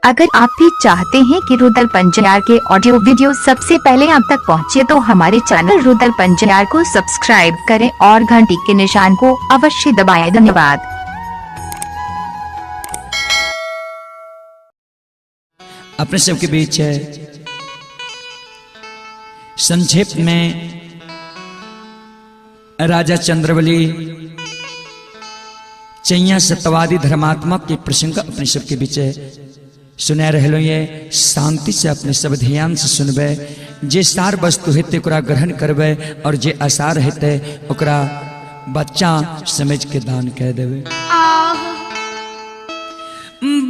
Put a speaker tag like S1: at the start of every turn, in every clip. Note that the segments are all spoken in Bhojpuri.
S1: अगर आप भी चाहते हैं कि रुद्रपन JR के ऑडियो वीडियो सबसे पहले आप तक पहुंचे तो हमारे चैनल रुद्रपन JR को सब्सक्राइब करें और घंटी के निशान को अवश्य दबाएं। धन्यवाद।
S2: अपने सबके बीच है संक्षेप में राजा चंद्रबली चैया सत्यवादी धर्मात्मा के प्रसंग अपने सबके बीच सुना रहलो। ये शांति से अपने सब ध्यान से सुनबे। जे सार वस्तु हेते ओकरा ग्रहण करबे और जे असार हेते ओकरा बच्चा समझ के दान कह देवे।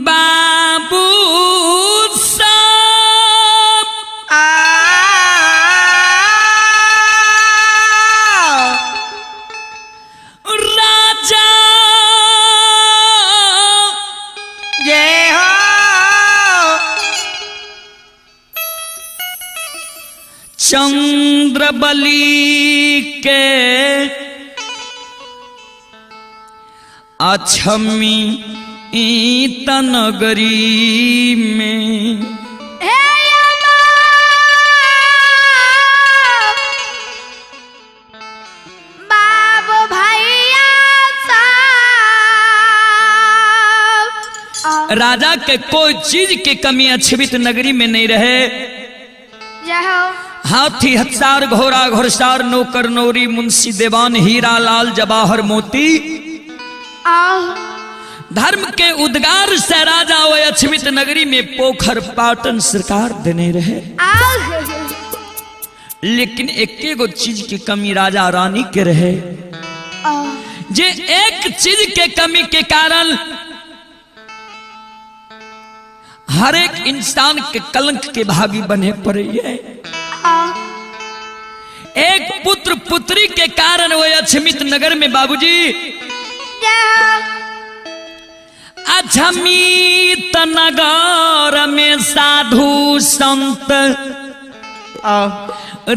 S2: बाबू चंद्रबली के अछमी तनगरी में
S3: बाबू भैया
S2: राजा के कोई चीज की कमी अछवित नगरी में नहीं रहे। हाथी हत्सार घोड़ा घुड़सार नौकर नौरी मुंशी देवान हीरा लाल जवाहर मोती धर्म के उद्गार से राजा व अछवित नगरी में पोखर पाटन सरकार देने रहे। लेकिन एक गो चीज की कमी राजा रानी के रहे। जे एक चीज के कमी के कारण हर एक इंसान के कलंक के भागी बने पड़े है। एक पुत्र पुत्री के कारण वो अछमित नगर में बाबूजी अछमित नगर में साधु संत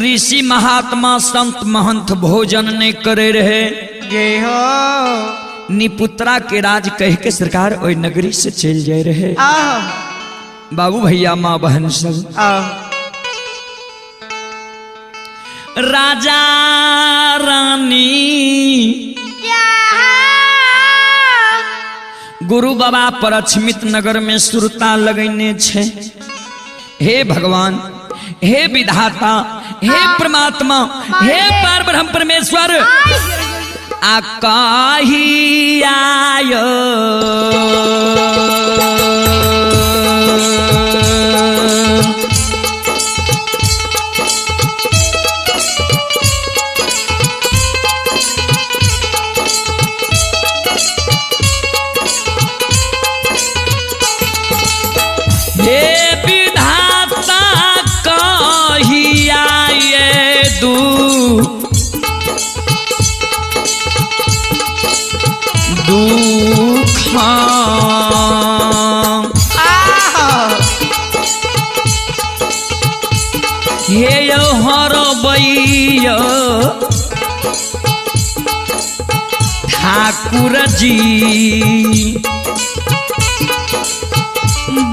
S2: ऋषि महात्मा संत महंत भोजन ने करे रहे।
S4: जय हो
S2: निपुत्रा के राज कह के सरकार ओई नगरी से चल जाए रहे। बाबू भैया माँ बहन सब राजा रानी गुरु बाबा पर अछमित नगर में सुरता लगने छे। हे भगवान, हे विधाता, हे परमात्मा, हे पार ब्रह्म परमेश्वर आकाही आयो हे हर बैया ठाकुर जी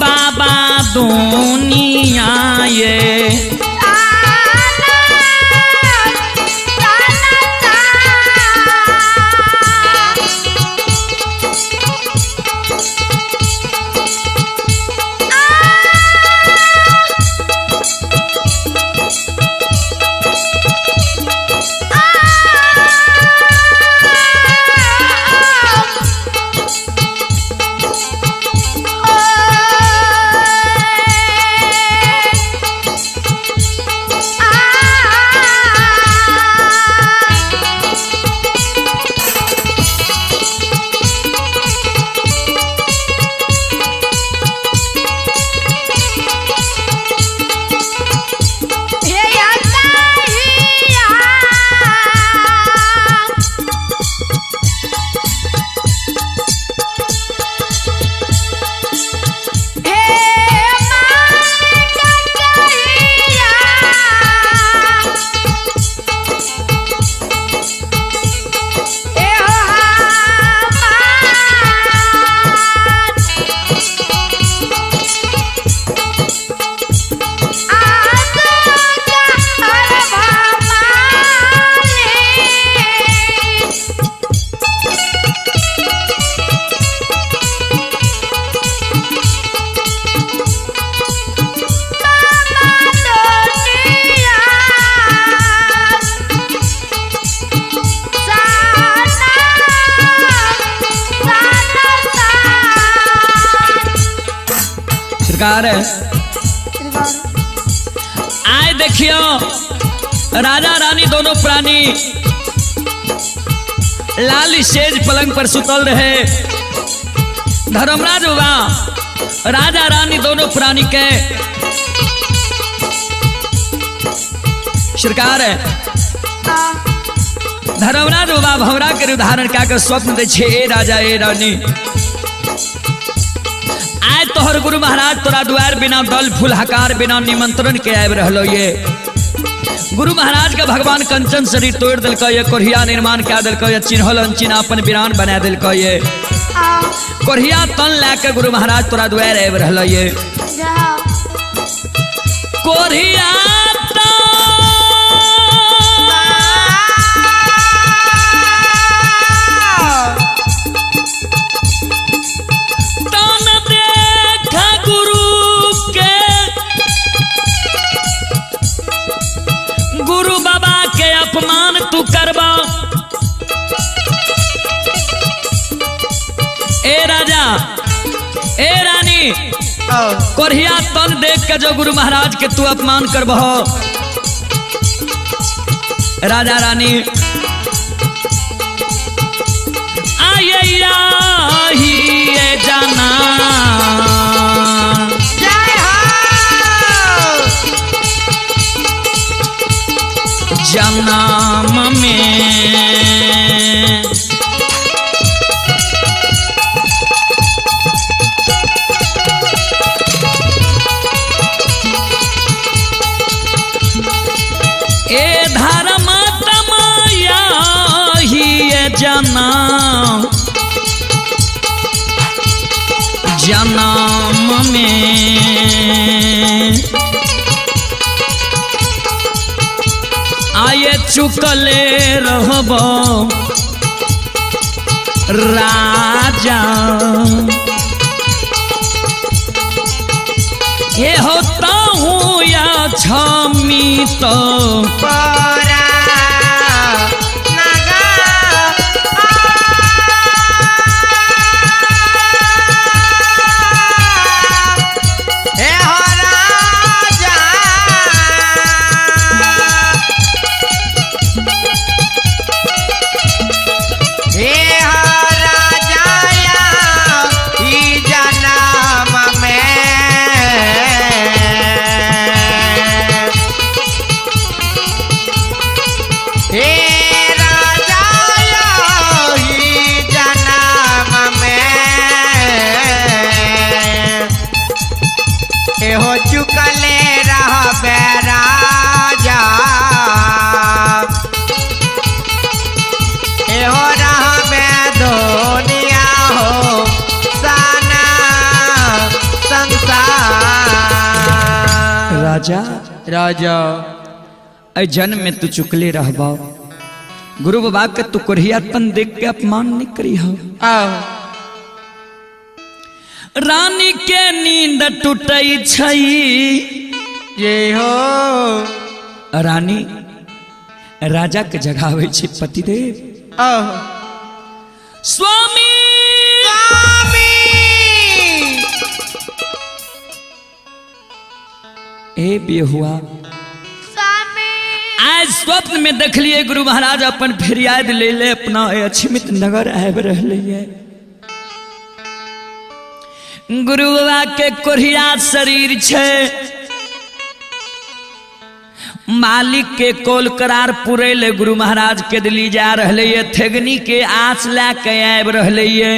S2: बाबा दुनिया ये सरकार आए देखियो राजा रानी दोनों प्राणी लाल सेज पलंग पर सुतल रहे। धर्मराज बाबा राजा रानी दोनों प्राणी के सरकार धर्मराज बाबा भवरा के उदाहरण क्या कर स्वप्न दे छे ए राजा ए रानी आए तोहर गुरु महाराज तोरा द्वार बिना दल फूल हकार बिना निमंत्रण के आब रहलो ये गुरु महाराज के भगवान कंचन शरीर तोड़ दिलक ये कोरिया निर्माण क्या दिलक ये चिन्हल अनचिन्ह अपन वीरान बना दिलक ये कोरिया तन लाके गुरु महाराज तोरा द्वार आब रहलो ये कोरिया अपमान तू करबा ए राजा ए रानी कोरिया तन देख के जो गुरु महाराज के तू अपमान करबो राजा रानी आये जाना जन्म में ए धर्म तमाया ही जन्म में आये चुकले रहबो राजा ये होता हूँ या छमी तो
S4: चुकले रहबे राजा एहो रहबे दुनिया हो साना संसार
S2: राजा
S4: राजा
S2: ऐ जन्म में तू चुकले रहबा गुरु बाबा के तू कोरियापन देख के अपमान नहीं करी हो रानी के नींद टूटई छई
S4: ये हो
S2: रानी राजा के जगावे छे पतिदेव स्वामी ए बेहुआ आज स्वप्न में देख लिए गुरु महाराज अपन फरियाद ले ले अपना अछमित नगर आब रहे गुरु बाबा के कोरिया शरीर छे मालिक के कोल करार पुरे ले गुरु महाराज के दिली जा रहे ये थेगनी के आँच ला के आब रहे ये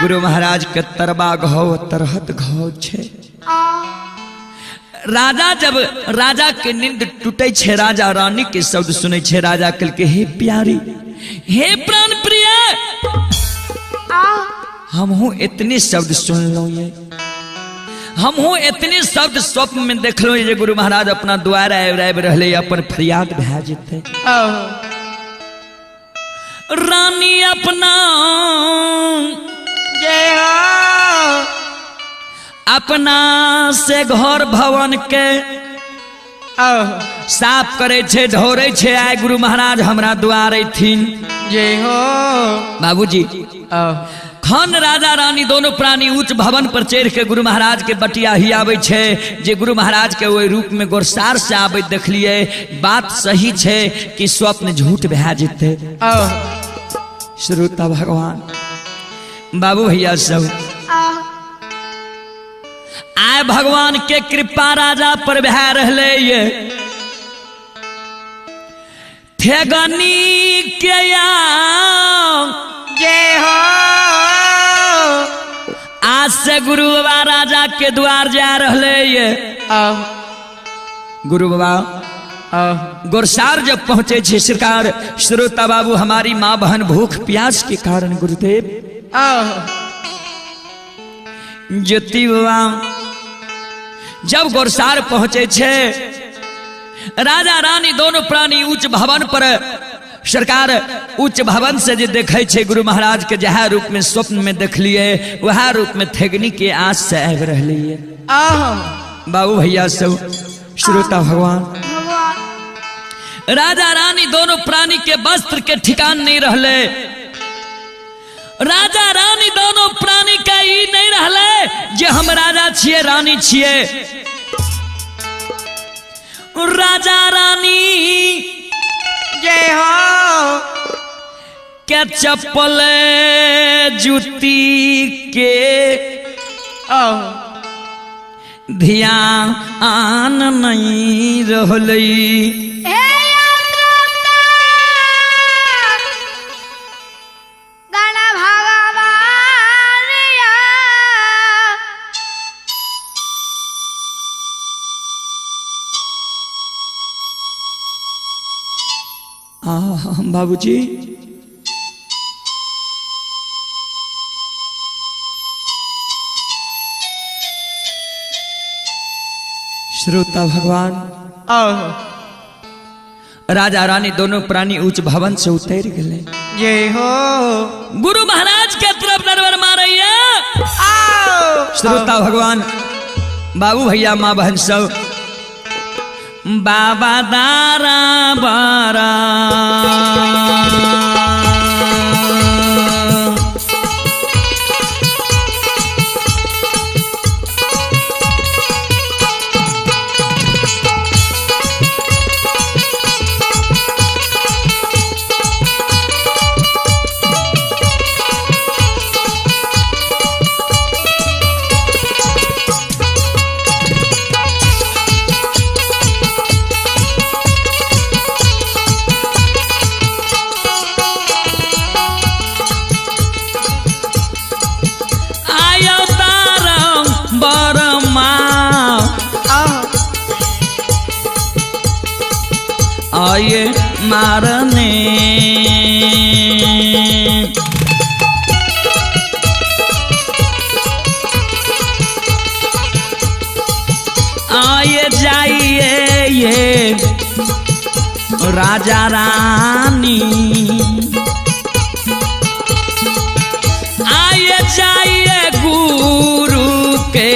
S2: गुरु महाराज के तरबा घाव तरहत घाव छे राजा जब राजा के नींद टूटे छे राजा रानी के शब्द सुने छे राजा कल के हे प्यारी हे प्राण प्रिय हम हूँ इतने शब्द सुन लो ये हम हूँ इतने शब्द स्वप्न में देख लो ये गुरु महाराज अपना द्वार आब रहे अपन फरियाद भे जेते रानी अपना अपना से घर भवन के साफ करे छे ढोरे छे आय गुरु महाराज हमरा द्वार थीन
S4: जय हो
S2: बाबूजी खन राजा रानी दोनों प्राणी उच्च भवन पर चढ़ के गुरु महाराज के बटिया ही आवे छे। जे गुरु महाराज के ओहि रूप में गोरसार से आवे देखलिए। बात सही छे कि स्वप्न झूठ भै जेते। श्रोता भगवान बाबू भैया सब आय भगवान के कृपा राजा पर भै रहले ये। ठेगनी के
S4: जय हो
S2: आज से गुरु बाबा राजा के द्वार जा रहले ये। गुरु बाबा गोरसार जब पहुंचे छे सरकार। श्रोता बाबू हमारी माँ बहन भूख प्यास के कारण गुरुदेव ज्योति बाबा जब गोरसार पहुंचे छे राजा रानी दोनों प्राणी उच्च भवन पर सरकार उच्च भवन से जे देखे छे गुरु महाराज के जहा रूप में स्वप्न में देखलिए वह रूप में थेगनी के आस से आब रहले ये। बाबू भैया सब श्रोता भगवान राजा रानी दोनों प्राणी के वस्त्र के ठिकान नहीं रहले। राजा रानी दोनों प्राणी का ई नहीं रहले जे हम राजा छिए रानी छिए। राजा रानी
S4: जय हो
S2: के चप्पल जूती के ध्यान नहीं रहलई। बाबूजी श्रोता भगवान राजा रानी दोनों प्राणी उच्च भवन से उतर गए।
S4: जय हो
S2: गुरु महाराज के तरफ नजर मारिए। श्रोता भगवान बाबू भैया माँ बहन सब बाबा दारा बारा आये मारने आये जाइए ये राजा रानी आये जाइए गुरु के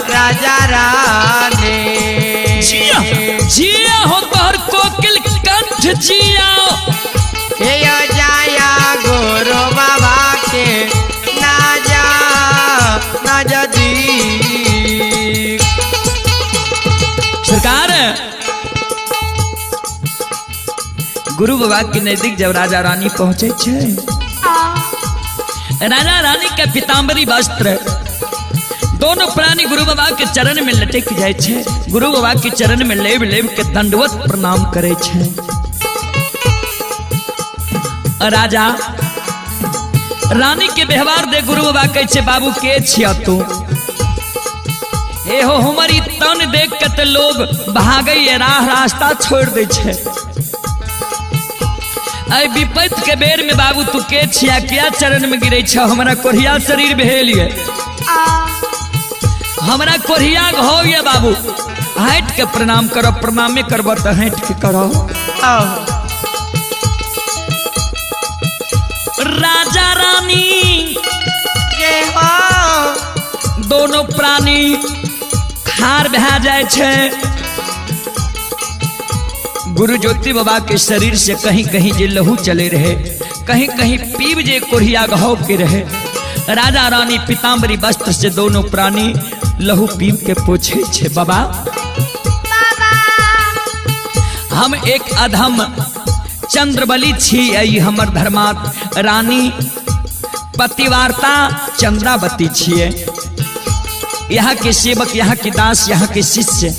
S4: राजा रानी
S2: जिया जिया हो तोहर कोकिल कंठ जिया
S4: जाया गुरु बाबा के ना जा नजदीक।
S2: सरकार गुरु बाबा के नजदीक जब राजा रानी पहुंचे छे राजा रानी के पीताम्बरी वस्त्र दोनों प्राणी गुरु बाबा के चरण में लटक जाए छे, गुरु बाबा के चरण में लेब लेब के दंडवत प्रणाम करे छे। राजा रानी के व्यवहार दे गुरु बाबा कहे छे, बाबू के छिया तू? ए हो हमारी तन देख के तो लोग भागे रास्ता छोड़ दे छे। आई विपत के बेर में बाबू तू के छिया, क्या चरण में गिरे छ? हमारा कोढ़िया शरीर भेलिए, हमारा कोढ़िया घो ये बाबू, हट के प्रणाम करो, प्रणाम करबो तो हट के करो। राजा रानी
S4: जय हो
S2: दोनों प्राणी खार बहा जाए छे। गुरु ज्योति बाबा के शरीर से कहीं कहीं जे लहू चले रहे, कहीं कहीं पीब जे कोढ़िया घाव के रहे। राजा रानी पीताम्बरी वस्त्र से दोनों प्राणी लहू पीब के पोछे छे। बाबा हम एक अधम चंद्रबली छी, आई हमर धर्मात रानी पतिवार्ता चंद्रावती छिए। यहाँ के सेवक, यहाँ के दास, यहाँ के शिष्य।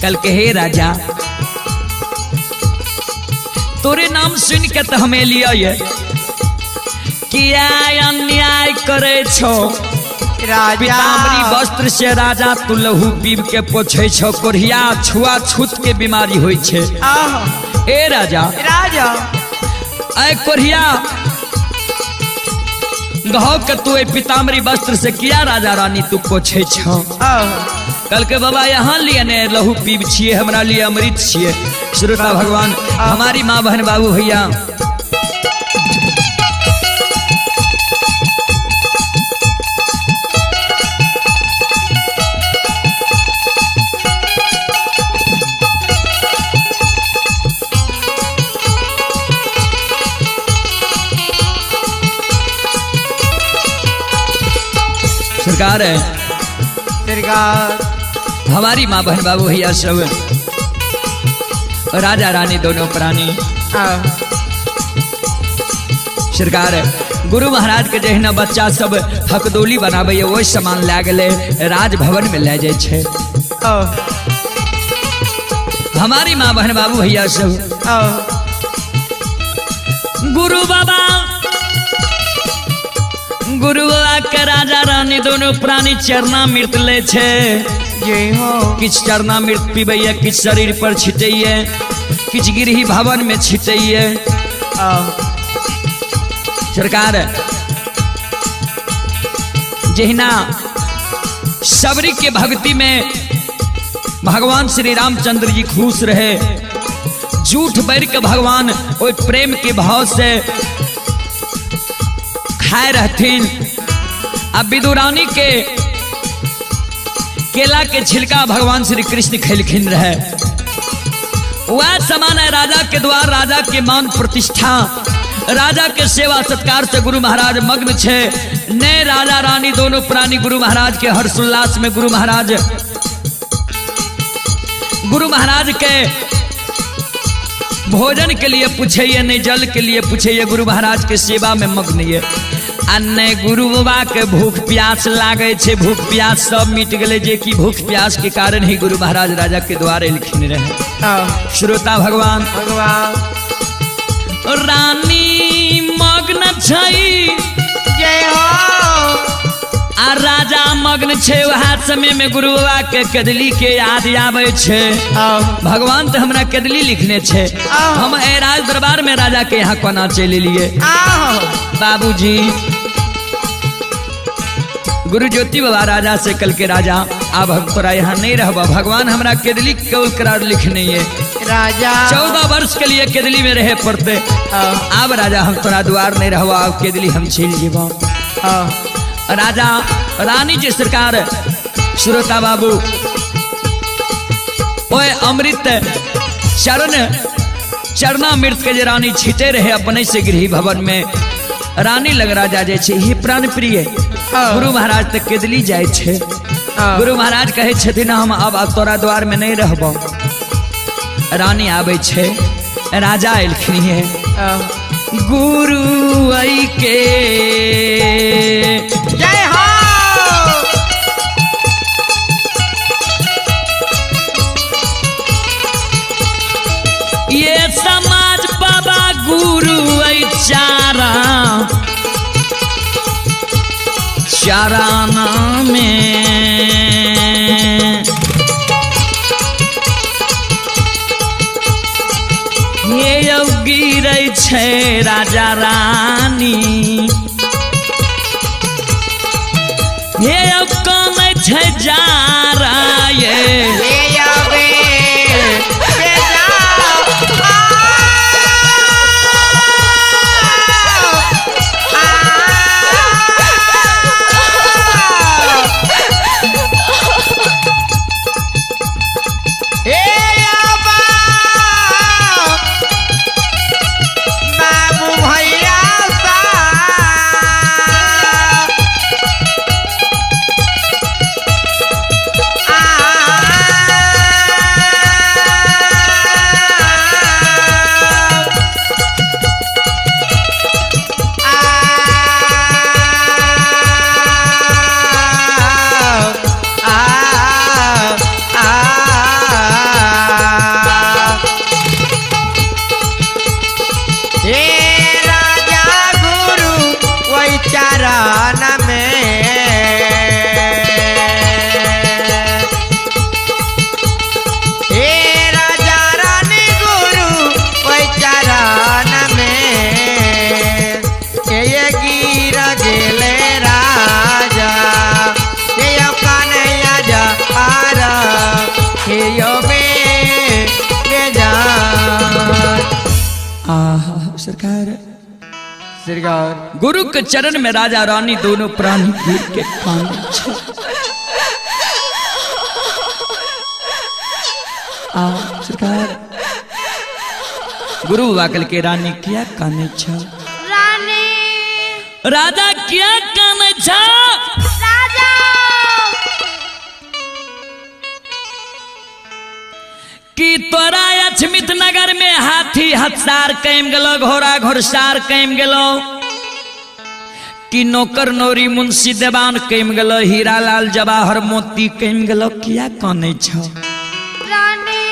S2: कल के हे राजा तोरे नाम सुन के तो हमें लिया ये क्या अन्याय करे छो।
S4: राजा
S2: पीताम्बरी वस्त्र से राजा तू लहू पीब के पोछे छो, कोढ़िया छुआछूत के बीमारी होई छे। ए राजा
S4: राजा
S2: ऐ कोढ़िया घाव के तू पीताम्बरी वस्त्र से किया राजा रानी तू पोछे छो। कल के बाबा यहाँ लिए ने लहू पीब छिए, हमरा लिए अमृत छिए। श्रोता भगवान, हमारी माँ बहन बाबू भैया सरकार है,
S4: सरकार
S2: हमारी माँ बहन बाबू भैया सब, राजा रानी दोनों प्राणी सरकार है। गुरु महाराज के जहिना बच्चा सब हकदोली बनाबे वो सामान ला गए राजभवन में ले जाए छे। हमारी माँ बहन बाबू भैया सब गुरु बाबा के राजा रानी दोनों प्राणी चरना मृत ले छे।
S4: जय हो
S2: किछ चरना मृत पीबैया, किछ शरीर पर छिटैये, किछ गिरही भवन में छिटैये। सरकार जहिना सबरी के भक्ति में भगवान श्री रामचंद्र जी खुश रहे, झूठ बैर के भगवान वो प्रेम के भाव से खाए रहथिन। अब विदुरानी के केला के छिलका भगवान श्री कृष्ण खेलखिन रहे। वह समान है राजा के द्वार, राजा के मान प्रतिष्ठा, राजा के सेवा सत्कार से गुरु महाराज मग्न छे। ने राजा रानी दोनों प्राणी गुरु महाराज के हर्षोल्लास में गुरु महाराज के भोजन के लिए पूछे, नहीं जल के लिए पूछे, गुरु महाराज के सेवा में मग्न ये। अन्य गुरु बाबा के भूख प्यास लागे छे, भूख प्यास सब मिट गए, जे कि भूख प्यास के कारण ही गुरु महाराज राजा के द्वार लिखने रहे। श्रोता भगवान रानी मग्न छई,
S4: जय हो
S2: आ राजा मग्न छे। वह समय में गुरु बाबा के कदली के याद आवे छे। भगवान तो हमरा कदली लिखने छे, हम राज दरबार में राजा के यहाँ कोना चले लिए। बाबूजी गुरु ज्योति बाबा राजा से कल के राजा अब हम तोरा यहाँ नहीं रहबा, भगवान हमरा केदली कौल करार लिखने ये
S4: राजा
S2: 14 वर्ष के लिए केदली में रहे पड़ते। अब राजा हम तोरा द्वार नहीं रहबा, अब केदली हम छिल जीवा। राजा रानी जी सरकार श्रोता बाबू ओए अमृत चरना मृत के जे रानी छिटे रहे अपने से गृह भवन में। रानी लग राजा जे छे हे प्राण प्रिय गुरु महाराज तक केदली जाए छे। गुरु महाराज कहे छथिन हम अब तोरा द्वार में नहीं रहबो। रानी आवे छे, राजा एलखिन है गुरु आई के
S4: जय हो
S2: गुरु ऐ चारा चाराना में हे यौ गिरै छै राजा रानी हे यौ कानै छै जारा ये
S4: सरकार
S2: गुरु के चरण में राजा रानी दोनों प्राणी गिर के कांदे छे। सरकार गुरु वाकल के रानी क्या काने छ
S3: रानी
S2: राजा क्या काने छ
S3: राजा
S2: कि तोरा अछमित नगर में हाथी हथसार कैम गेलो घोड़ा घोड़सार कैम गेलो कि नौकर नौरी मुंशी देवान कैम गेलो हीरा लाल जवाहर मोती कैम गेलो किया काने छ
S3: रानी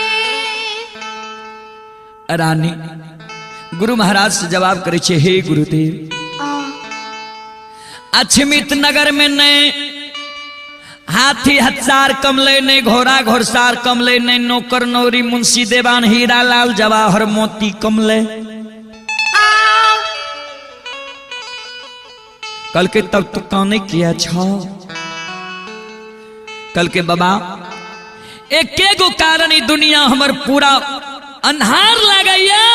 S2: रानी गुरु महाराज से जवाब करे छे हे गुरुदेव अछमित नगर में नहीं हाथी हथसार कमले नहीं घोड़ा घोड़सार कमले नहीं नौकर नौरी मुंशी देवान हीरा लाल जवाहर मोती कमले कल के तब तो काने किया छो कल के बाबा एके गो कारण ही दुनिया हमर पूरा अन्हार लगाइए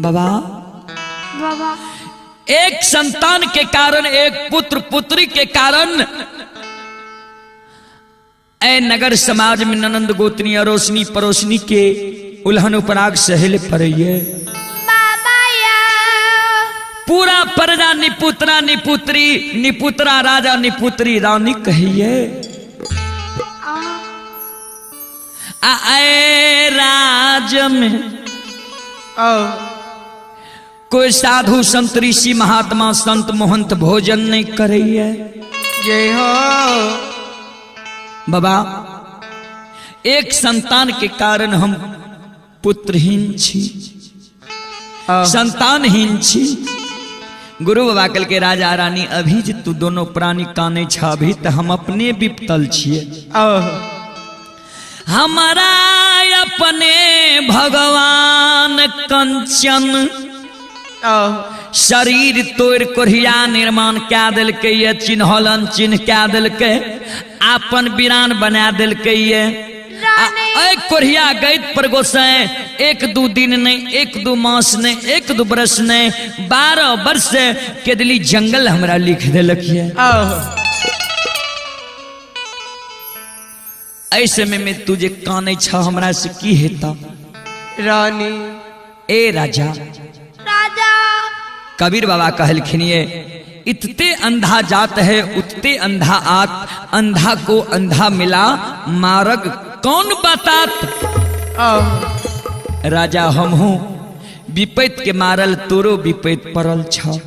S2: बाबा
S3: बाबा
S2: एक संतान के कारण एक पुत्र पुत्री के कारण ऐ नगर समाज में ननंद गोतनी अरोसनी परोसनी के उल्हन उपराग सहल पड़िए पूरा प्रजा निपुत्रा निपुत्री निपुत्रा राजा निपुत्री रानी कहिए आए राज में कोई साधु संत ऋषि महात्मा संत महंत भोजन नहीं करिए
S4: जय हो
S2: बाबा एक संतान के कारण हम पुत्रहीन छी संतानहीन छी गुरु बाबा कल के राजा रानी अभी जे तू दोनों प्राणी काने छ अभी तो हम अपने विपतल छिए हमारा अपने भगवान कंचन शरीर तोड़ कोढ़िया निर्माण क्या दिल के ये चिन्हलन चिन्ह क्या दिल के आपन वीरान बना दिल के ये कोढ़िया गैत पर गोसे एक दो दिन नहीं एक दो मास नहीं एक दो बरस नहीं 12 वर्ष के दिली जंगल हमरा लिख दिलक है ऐसे में मैं तुझे काने छ हमरा से की हेता
S4: रानी
S2: ए राजा
S3: राजा
S2: कबीर बाबा कहलखिनिए इतते अंधा जात है उतते अंधा आत अंधा को अंधा मिला मार्ग कौन बातात राजा हम हूँ विपैत के मारल तोरो विपैत पड़ल छ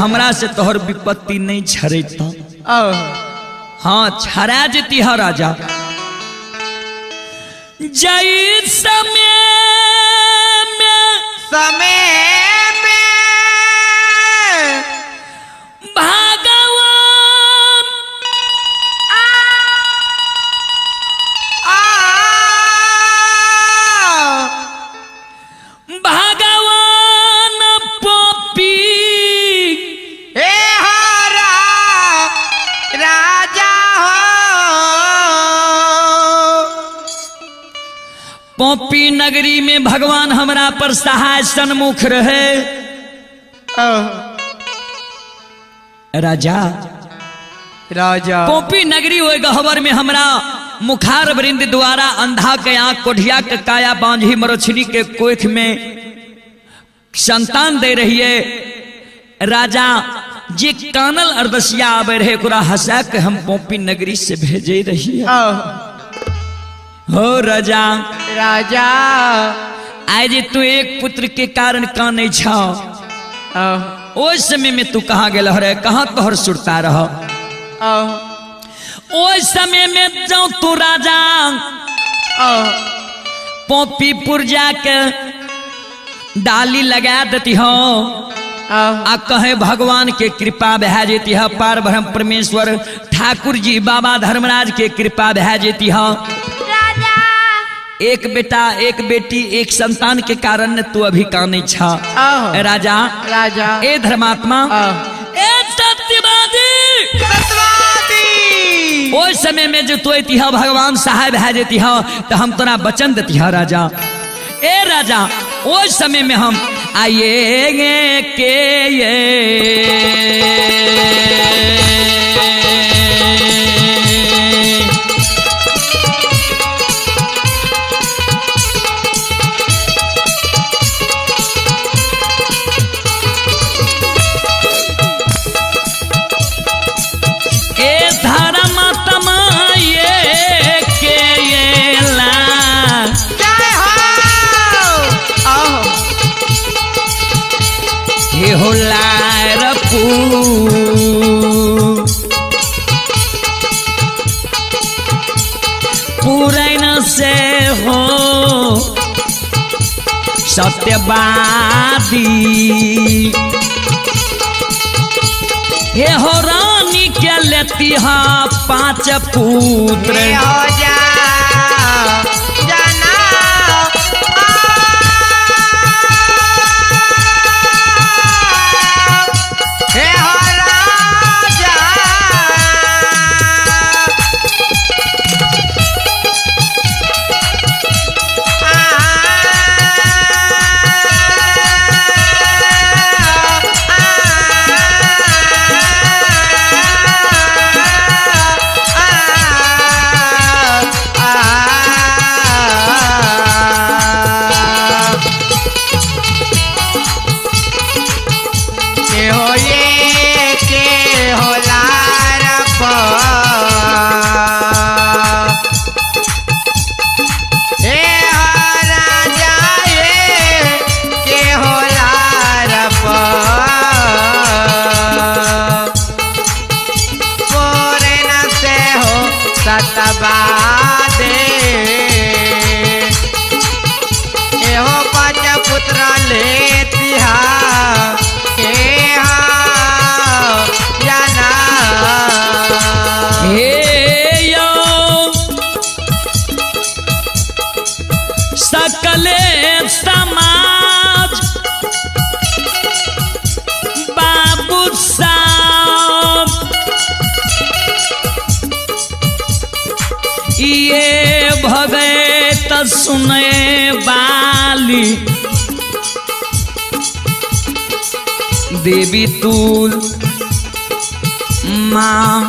S2: हमरा से तोहर विपत्ति नहीं छरेता हाँ छरा जेती है राजा जय समय में
S4: समय में
S2: भगवान भगवान पोपी
S4: हे हरा राजा हो
S2: पोपी नगरी में भगवान हमरा पर सहाय सन्मुख रहे। राजा
S4: राजा
S2: पोपी नगरी हो गहवर में हमरा मुखार वृंद द्वारा अंधा के आंख कोढ़िया के काया बांझी मरोछनी के कोख में संतान दे रही है। राजा जे कानल अर्दसिया आवे रहे कुरा हंसा के हम पोपी नगरी से भेजे रही है। हो राजा
S4: राजा
S2: आज तू एक पुत्र के कारण काने छा ओस समय में तू कहाँ गेल रे कहाँ तोहर सुरता रह ओस समय में जाऊं तू राजा पोपीपुर जाके डाली लगा देती हो आ कहे भगवान के कृपा बह जेती है। पार ब्रह्म परमेश्वर ठाकुर जी बाबा धर्मराज के कृपा बह जेती है।
S3: राजा
S2: एक बेटा एक बेटी एक संतान के कारण ने तू अभी काने छा। राजा
S4: राजा
S2: ए धर्मात्मा ए सत्यवादी ओ समय में जो तू अती है भगवान सहाय भै जेती है तो हम तोरा वचन देती है। राजा ए राजा ओ समय में हम आइए के ये हो लारपू पुरैन से हो सत्यवादी हे हो रानी के लेती हा 5 पुत्र
S4: हो जा जाना हे हो राजा
S2: सकले समाज बाबू साहब ये भगे त सुने बाली देवी तुल माँ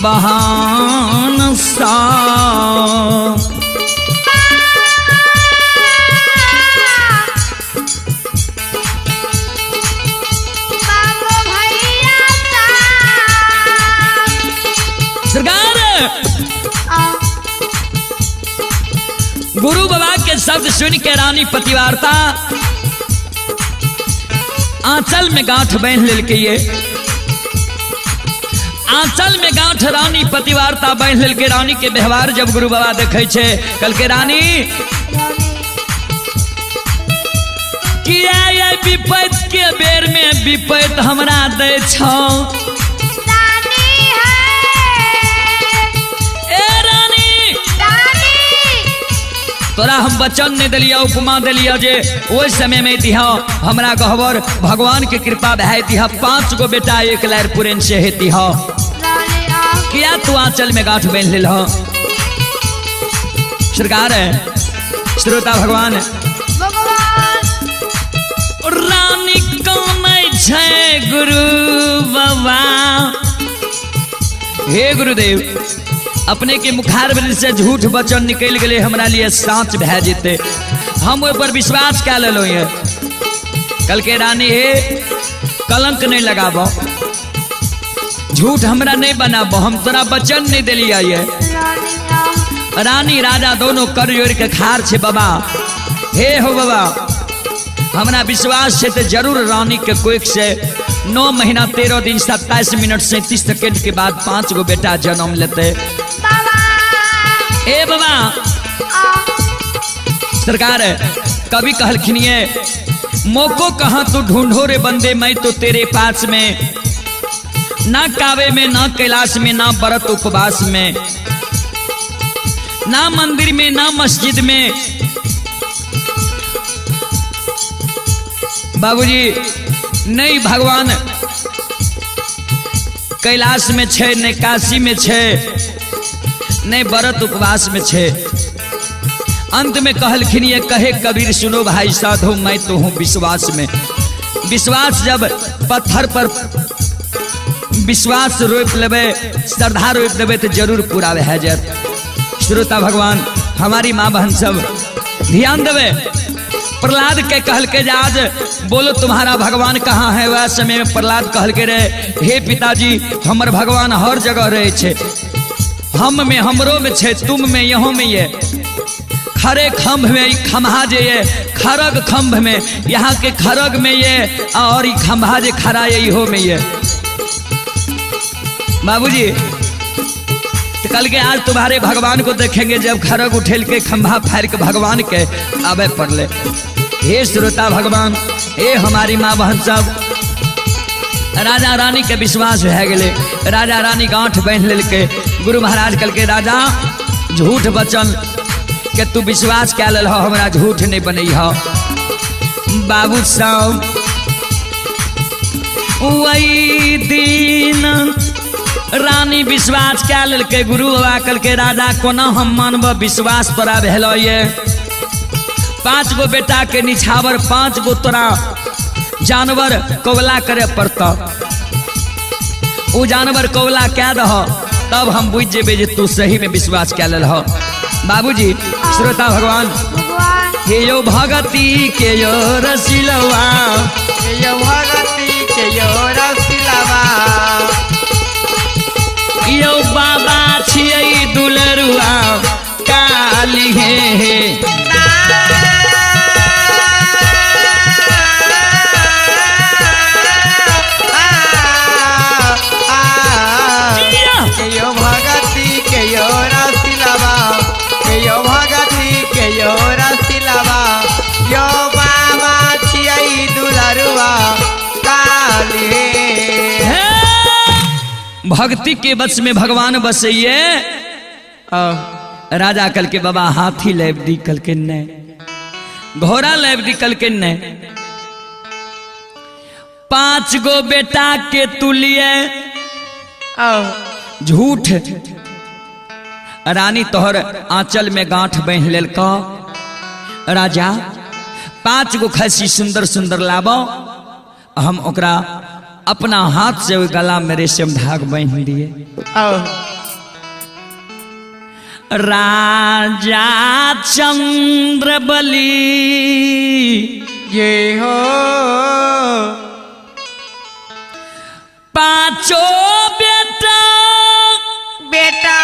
S2: बहन सा गुरु बाबा के शब्द सुन के रानी पतिवार्ता आंचल में गांठ बांध लेल के ये आंचल में गांठ रानी पतिवार्ता बांध लेल के रानी के व्यवहार जब गुरु बाबा देखे छे कल के रानी किया ये विपैत के बेर में विपैत हमरा दे छौ
S3: रानी है
S2: ए रानी तोरा हम वचन नहीं दिलिया उपमा दिलिया जे ओइ समय में दिहा हमरा गहवर भगवान के कृपा भय दिहा 5 गो बेटा एक लहर पुरेन से हेती हा किया तू आंचल में गांठ बांध लेल हो सरकार है श्रोता भगवान रानी कौन है गुरु बाबा हे गुरुदेव अपने के मुखार से झूठ वचन निकल गए हमरा लिए साँच भै जेते हम ओइ पर विश्वास क्या लो ये कल के रानी हे कलंक नहीं लगाबो झूठ हमरा नहीं बनाबो हम तोरा वचन नहीं दिलिया ये रानी राजा दोनों कर जोड़ के खार छे बाबा हे हो बाबा हमरा विश्वास से तो जरूर रानी के कोख से 9 महीना 13 दिन 27 मिनट 37 सेकंड के बाद 5 गो बेटा जन्म लेते ए बाबा सरकार कभी कहलखिन ये मोको कहाँ तू ढूंढो रे बंदे मैं तो तेरे पास में ना कावे में ना कैलाश में ना व्रत उपवास में ना मंदिर में ना मस्जिद में बाबूजी नहीं भगवान कैलाश में छे नहीं काशी में छे नहीं व्रत उपवास में छे अंत में कहलखिन ये कहे कबीर सुनो भाई साधो मैं तो हूँ विश्वास में विश्वास जब पत्थर पर विश्वास रोप लेबे श्रद्धा रोप देवे तो जरूर पूरा भै जात श्रोता भगवान हमारी माँ बहन सब ध्यान देवे प्रहलाद के कहल के आज बोलो तुम्हारा भगवान कहाँ है वह समय में प्रहलाद कहल के रहे हे पिताजी हमर भगवान हर जगह रहे छे हम में हमरो में छे तुम में यहों में ये खरे खम्भ में खम्हा जे ये खरग खम्भ में यहाँ के खरग में ये और खम्हा जे खड़ा ये इहो में ये बाबूजी कल के आज तुम्हारे भगवान को देखेंगे जब खरग उठेल के खंभा फाड़ के भगवान के आवे पड़ले हे श्रोता भगवान हे हमारी माँ बहन सब राजा रानी के विश्वास है गए राजा रानी गांठ बांध लेल के गुरु महाराज कल के राजा झूठ वचन के तू विश्वास क्या लेल हमरा झूठ नहीं बनी हो बाबू साहब वही दिन रानी विश्वास क्या लेल के गुरु बाबा कल के राजा कोना हम मानब विश्वास तोरा भेलो ये 5 गो बेटा के निछावर 5 गो तोरा जानवर कौला करे पड़ता वो जानवर कौला क्या दह तब हम बुझ जेबे जे तू सही में विश्वास क्या लेल हो बाबूजी श्रोता भगवान के यो भगती के यो रसिलवा
S4: यो भगती के यो रसिलवा
S2: यो बाबा छियै दुलरुआ काली हे
S4: यो भगती के यो रसिलवा यो भगती के यो रसिलवा यो बाबा छियै दुलरुआ काली हे
S2: भक्ति के बस में भगवान बसइए राजा कल के बाबा हाथी लेब दी कल के ने घोड़ा लेब दी कल के ने 5 गो बेटा के तुलिए झूठ रानी तोहर आंचल में गांठ बांध लेल का राजा 5 गो खसी सुंदर सुंदर लाबो हम ओकरा अपना हाथ से गला में रेशम धाग बांध दिए राजा चंद्रबली
S4: ये हो
S2: 5 बेटा
S4: बेटा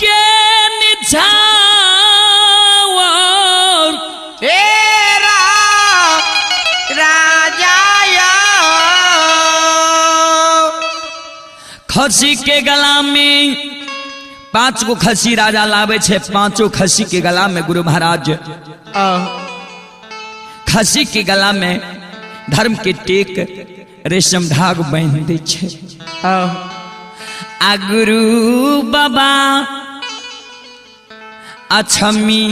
S2: के निछावर
S4: राजा
S2: खसी के गला में 5 गो खसी राजा लावे छे, 5 खसी के गला में गुरु महाराज खसी के गला में धर्म के टेक रेशम धाग बांध दे छे। आ गुरु बाबा अछमी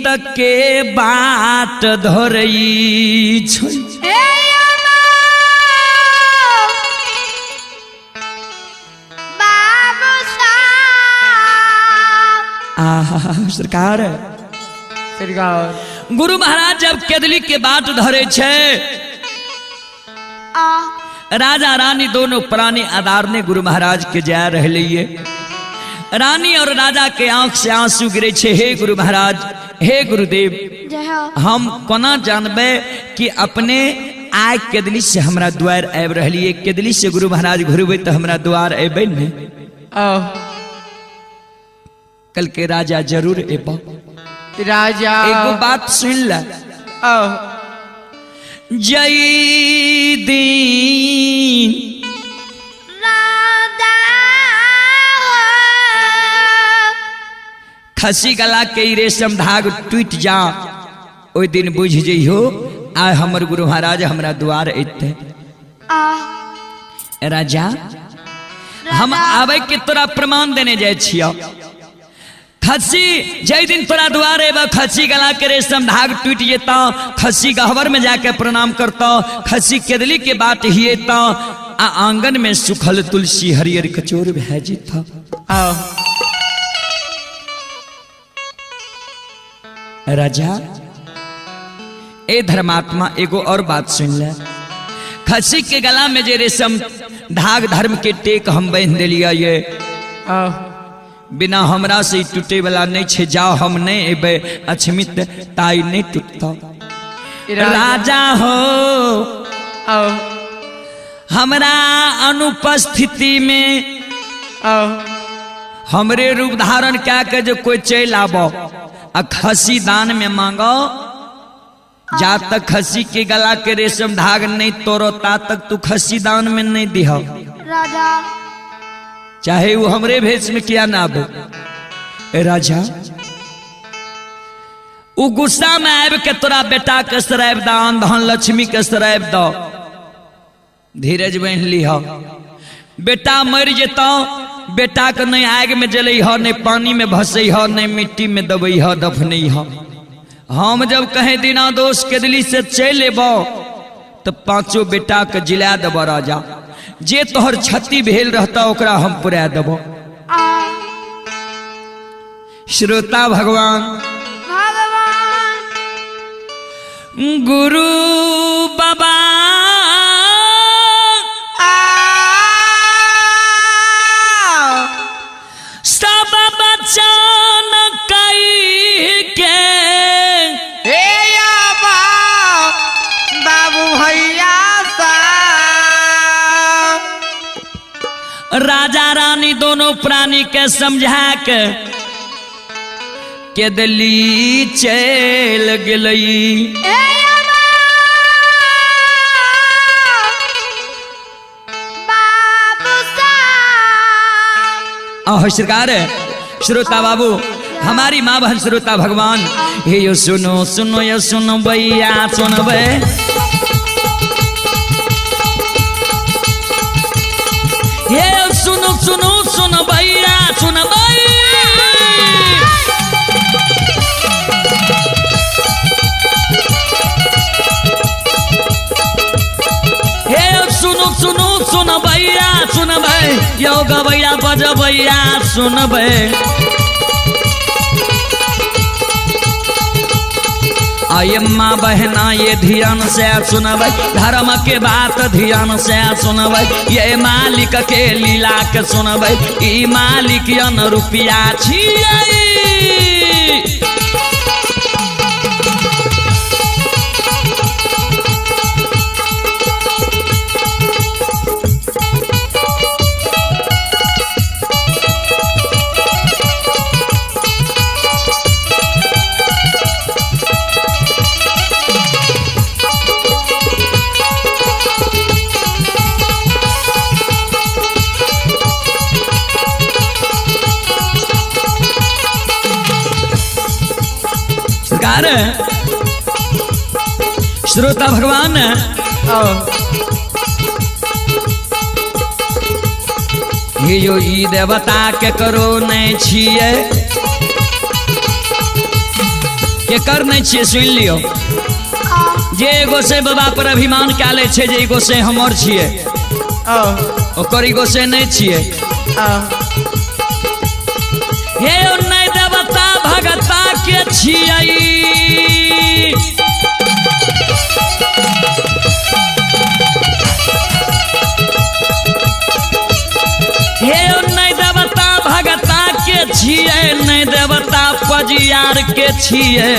S2: तक के बाट धरई छै। सरकार गुरु महाराज जब केदली के बाट धरे छे, राजा रानी दोनों प्राणी आधार ने गुरु महाराज के जा रहे। रानी और राजा के आंख से आंसू गिरे छे। हे गुरु महाराज, हे गुरुदेव, हम कोना जानबे कि अपने आय केदली से हमरा द्वार आब रही। केदली से गुरु महाराज घुरबे तो हमरा द्वार अबे ने। कल के राजा जरूर एबा।
S4: राजा
S2: एगो बात सुन ला। जय दीन खसी गला के रेशम धाग टूट जा, ओई दिन बुझ जइहो आ हमर गुरु महाराज हमरा द्वार अइते। राजा हम आवे के तोरा प्रमाण देने जाय छियो। खसी जय दिन तोरा द्वार एबा, खसी गला के रेशम धाग टूट जेता, खसी गहवर में जाके प्रणाम करता, खसी केदली के बाट हिएता, आ आंगन में सुखल तुलसी हरियर कचोर भे जेता। राजा ए धर्मात्मा एगो और बात सुन ले। खसी के गला में जे रेशम धाग धर्म के टेक हम बांध देलिया, ये बिना हमरा से टूटे वाला नहीं छे। जाओ हम नहीं एबे अछमित ताई नहीं टूटता। राजा हो हमरा अनुपस्थिति में हमरे रूप धारण क्या के जो कोई चल आवो आ खसी दान में मांगो, जा तक खसी के गला के रेशम धाग नहीं तोड़ो ता तक तू खसी दान में नहीं दिहो।
S3: राजा
S2: चाहे वो हमरे भेष में किया ना आबे। राजा उ गुस्सा में आब के तोरा बेटा के शराब दान धन लक्ष्मी के शराब दो। धीरज बन लीह। बेटा मर जेता, बेटा के नहीं आग में जलई हो, नहीं पानी में भसई हो, नहीं मिट्टी में दबई हो, दफनई हो। हम जब कहे दिना दोष केदली से चल एबो तो 5 बेटा के जिला देबो। राजा जे तोहर क्षति भेल रहता ओकरा हम पुरा देबो। श्रोता भगवान गुरु बाबा सब बचन कई के
S4: बाबू भैया
S2: राजा रानी दोनों प्राणी के समझा के केदली चल गेलई। सरकार श्रोता बाबू, हमारी माँ बहन श्रोता भगवान, हे यो सुनो सुनो यो सुनो भैया सुनो बे, हे सुनो सुनो सुनो भैया सुनो भाई। हे सुनो सुनो सुनो भैया सुनो भाई, यो गवैया बज भैया सुनो भाई। आये माँ बहना ये ध्यान से सुनब, धर्म के बात ध्यान से सुनब, ये मालिक के लीला के सुनब, ई मालिक यन रुपया छियै। सरकार श्रोता भगवान ये जो ई देवता के करो नहीं छिए के कर नहीं छिए सुन लियो जे एगो से बाबा पर अभिमान क्या ले छे जे एगो से हमर छिए ओकर एगो से नहीं छिए हे नहीं देवता भगता के छिए छिए नहीं देवता पजियार के छिए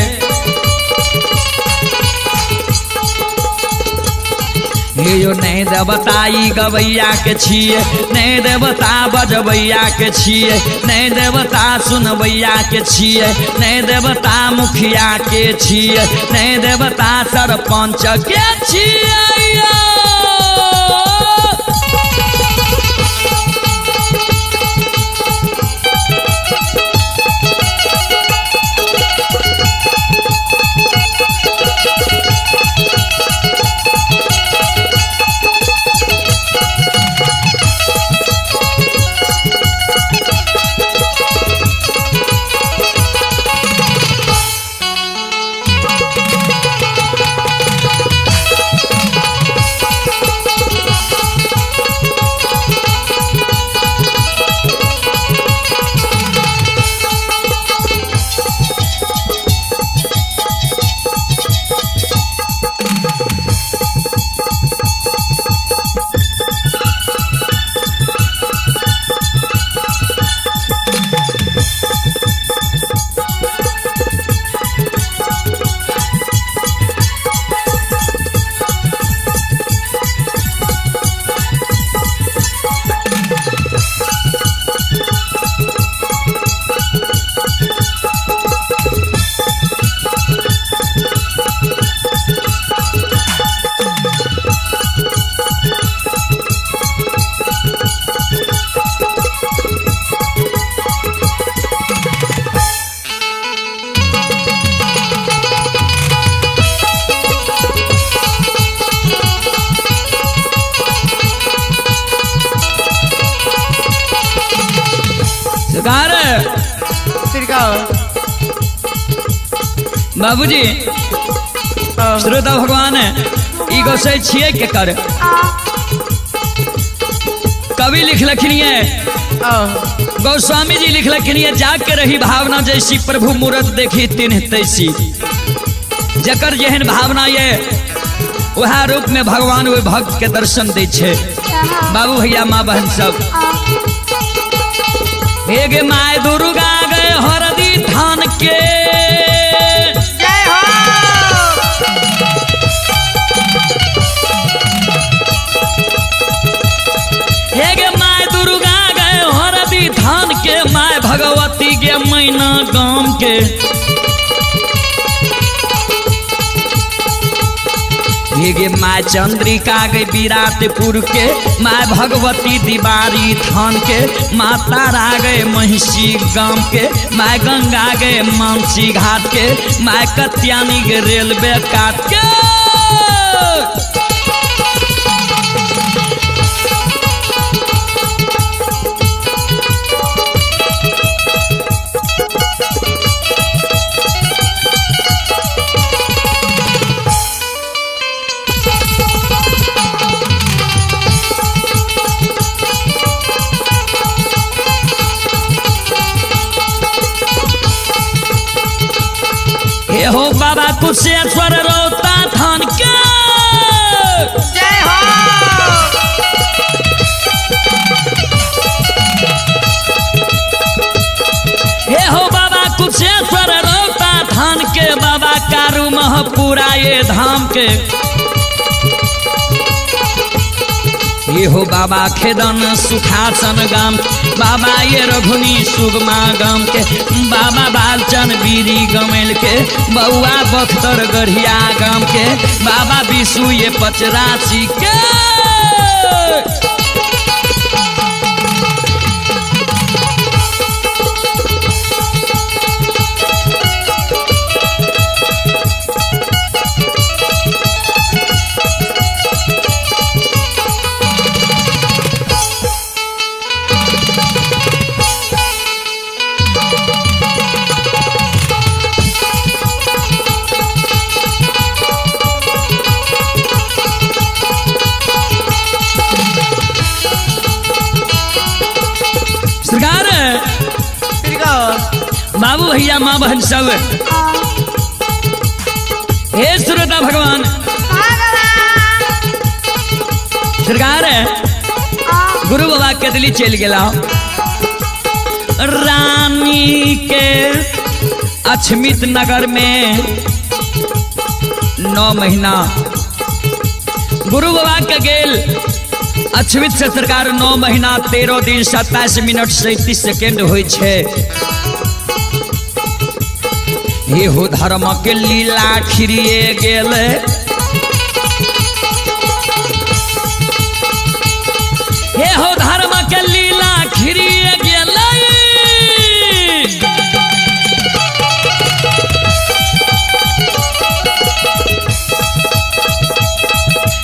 S2: यो नहीं देवता ई गवैया के छिए नहीं देवता बजबैया के छिए नहीं देवता सुनबैया के छिए नहीं देवता मुखिया के छिए नहीं देवता सरपंच के छिए बाबूजी श्रोता भगवान ई गोसाई छिए के कर कवि लिखलखिन गोस्वामी जी लिखलखिन जाके रही भावना जैसी प्रभु मूरत देखी तिन्ह तैसी जकर जेहन भावना ये वह रूप में भगवान वे भक्त के दर्शन दे छे। बाबू भैया माँ बहन सब हे गे माय दुर्गा गए हरदी थान के माय भगवती के मैना गाम के ये माय चंद्रिका गई विराटपुर के माय भगवती दीवारी थान के माता रा गए महिषी गांव के माय गंगा गए मानसी घाट के माय कत्यानी के रेलवे काट के हो बाबा कुशेश्वर रोता थान के
S4: जय हो
S2: हे हो बाबा कुशेश्वर रोता थान के बाबा कारू महपुरा ये धाम के ये हो बाबा खेदन सुखासन गाम बाबा ये रघुनी सुगमा गाम के बाबा बालचन बीरी गमेल के बउआ बख्तर गढ़िया गाम के बाबा विशु ये पचरासी के भैया माँ बहन सब, हे श्रोता भगवान सरकार गुरु बाबा के दिल्ली चल गया। रानी के अछमित नगर में 9 महीना गुरु बाबा के गेल अछमित से सरकार 9 महीना 13 दिन 27 मिनट 37 सेकेंड होइ छे। हे हो धर्म के लीला खिरिए गेल, हे हो धर्म के लीला खिरिए गेल।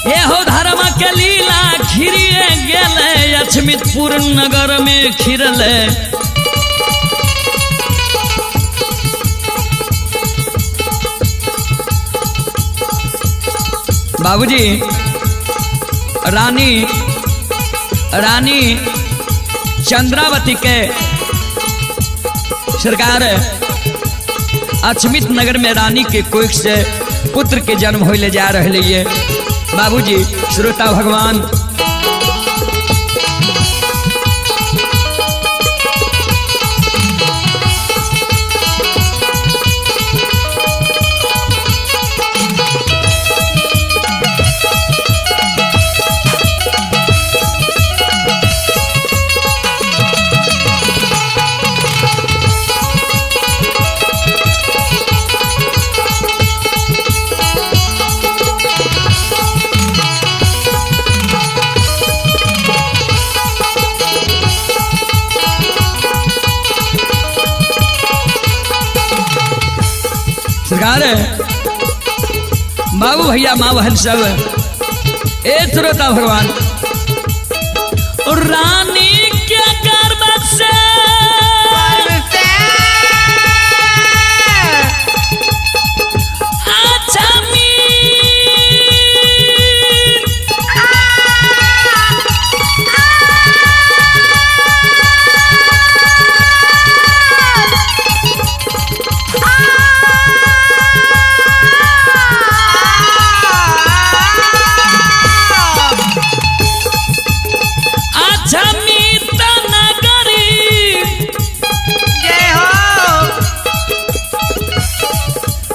S2: हे हो धर्म के लीला खिरिए गेल, अछमितपुर नगर में खिरल। बाबूजी रानी चंद्रावती के सरकार अछमित नगर में रानी के कोख से पुत्र के जन्म होले जा रहे है। बाबूजी श्रोता भगवान सरकार बाबू भैया माँ बहन सब, ए श्रोता भगवान रानी के गर्भ से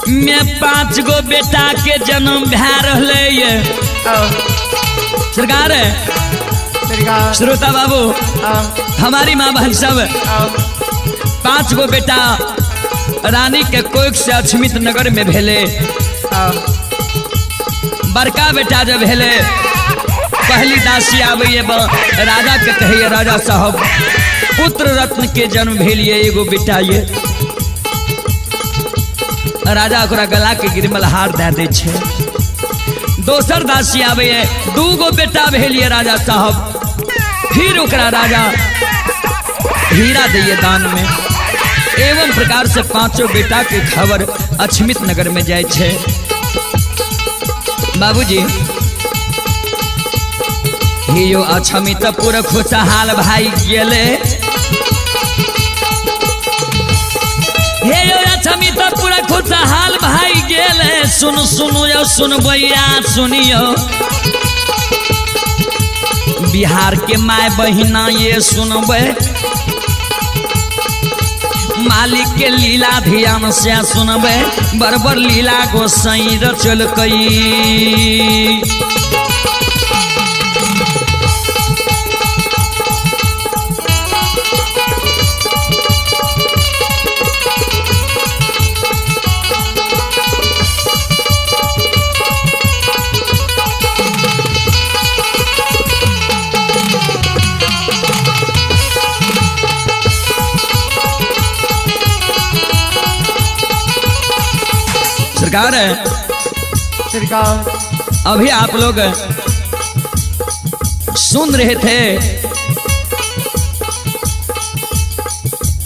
S2: में 5 गो बेटा के जन्म भै रहे सरकार। श्रोता बाबू हमारी माँ बहन सब 5 गो बेटा रानी के कोख से अछमित नगर में भेले। बड़का बेटा जब भेले पहली दासी आबे राजा के कहिए राजा साहब पुत्र रत्न के जन्म भेलिए एगो बेटा ये। राजा ओकरा गला के गिरमल हार दे दे छे। दोसर दासी आबे 2 गो बेटा भेलिए राजा साहब, फिर ओकरा राजा हीरा दिए दान में। एवं प्रकार से 5 बेटा के खबर अछमित नगर में जाए छे। बाबूजी हियो अछमितपुर खुशहाल भाई गेले, हे अछमितपुर खुशहाल भाई गेले। सुनो यो सुन भैया सुनियो, बिहार के माय बहिना ये सुनबे, मालिक के लीला ध्यान से सुनबे। बरबर लीला गोसाई रचल कई, सरकार अभी आप लोग सुन रहे थे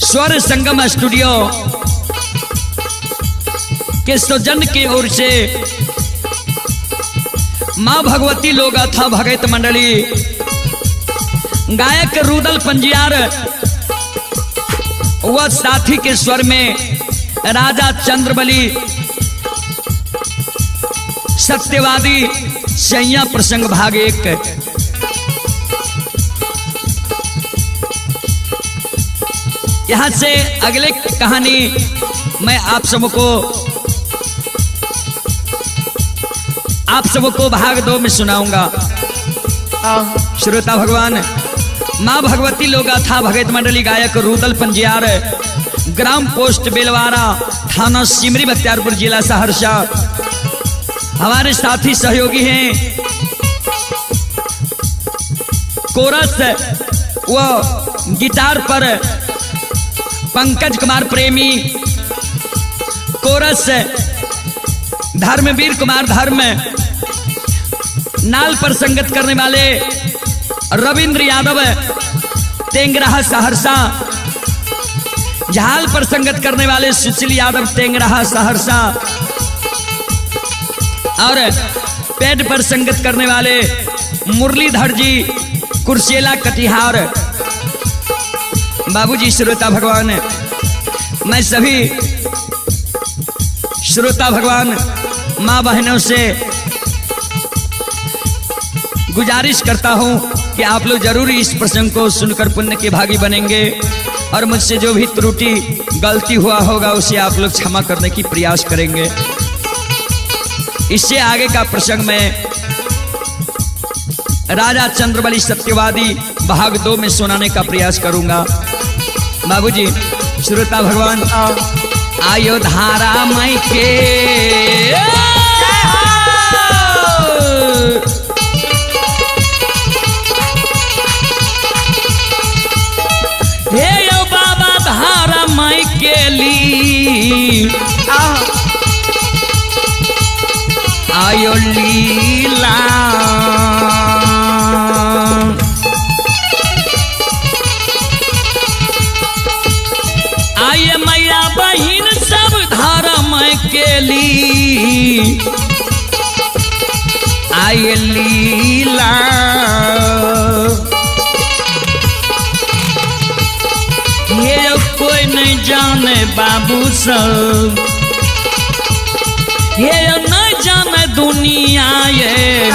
S2: स्वर संगम स्टूडियो के सौजन्य की ओर से माँ भगवती लोग अथा भगत मंडली गायक रुदल पंजियार व साथी के स्वर में राजा चंद्रबली सत्यवादी सैया प्रसंग भाग 1। यहां से अगले कहानी मैं आप सबको भाग 2 में सुनाऊंगा। श्रोता भगवान, माँ भगवती लोगा था भगत मंडली गायक रुदल पंजियार, ग्राम पोस्ट बेलवारा, थाना सिमरी, बख्तियारपुर जिला सहरसा। हमारे साथी सहयोगी हैं कोरस व गिटार पर पंकज कुमार प्रेमी, कोरस धर्मवीर कुमार धर्म, नाल पर संगत करने वाले रविंद्र यादव तेंगराहा सहरसा, झाल पर संगत करने वाले सुशील यादव तेंगराहा सहरसा, और पेड पर संगत करने वाले मुरलीधर जी कुर्सेला कटिहार। बाबूजी, श्रोता भगवान, मैं सभी श्रोता भगवान माँ बहनों से गुजारिश करता हूं कि आप लोग जरूर इस प्रसंग को सुनकर पुण्य के भागी बनेंगे, और मुझसे जो भी त्रुटि गलती हुआ होगा उसे आप लोग क्षमा करने की प्रयास करेंगे। इससे आगे का प्रसंग में राजा चंद्रबली सत्यवादी भाग 2 में सुनाने का प्रयास करूंगा। बाबूजी, श्रोता भगवान, आयो धारा मई के हे यो बाबा धारा मई के ली आयो लीला, आये मैया बहिन सब धर्म के ली आये लीला, ये कोई नहीं जाने बाबू सब, ये नहीं जाने दुनिया ये